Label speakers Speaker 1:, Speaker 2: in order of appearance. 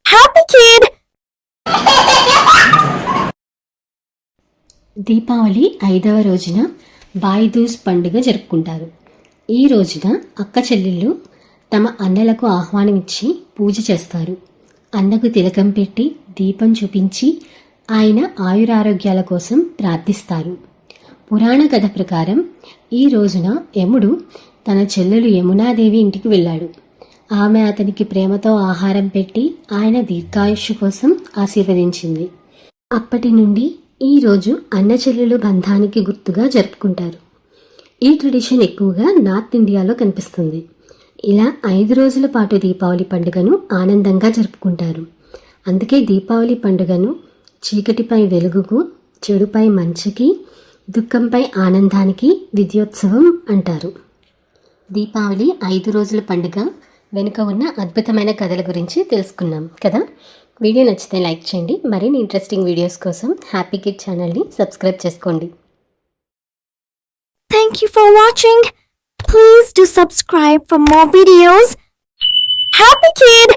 Speaker 1: Happy kid!
Speaker 2: Deepavali 5వ రోజున భాయిదూజ్ పండుగ జరుపుకుంటారు. ఈ రోజున అక్క చెల్లెళ్ళు తమ అన్నలకు ఆహ్వానమిచ్చి పూజ చేస్తారు. అన్నకు తిలకం పెట్టి దీపం చూపించి ఆయన ఆయురారోగ్యాల కోసం ప్రార్థిస్తారు. పురాణ కథ ప్రకారం ఈ రోజున యముడు తన చెల్లెలు యమునాదేవి ఇంటికి వెళ్ళాడు. ఆమె అతనికి ప్రేమతో ఆహారం పెట్టి ఆయన దీర్ఘాయుష్షు కోసం ఆశీర్వదించింది. అప్పటి నుండి ఈ రోజు అన్న చెల్లెలు బంధానికి గుర్తుగా జరుపుకుంటారు. ఈ ట్రెడిషన్ ఎక్కువగా నార్త్ ఇండియాలో కనిపిస్తుంది. ఇలా 5 రోజుల పాటు దీపావళి పండుగను ఆనందంగా జరుపుకుంటారు. అందుకే దీపావళి పండుగను చీకటిపై వెలుగుకు, చెడుపై మంచికి, దుఃఖంపై ఆనందానికి విజయోత్సవం అంటారు. దీపావళి 5 రోజుల పండుగ వెనుక ఉన్న అద్భుతమైన కథల గురించి తెలుసుకున్నాం కదా. వీడియో నచ్చితే లైక్ చేయండి. మరిన్ని ఇంట్రెస్టింగ్ వీడియోస్ కోసం హ్యాపీ కిడ్ ఛానల్ని సబ్స్క్రైబ్ చేసుకోండి.
Speaker 1: Thank you for watching. Please do subscribe for more videos. Happy kid!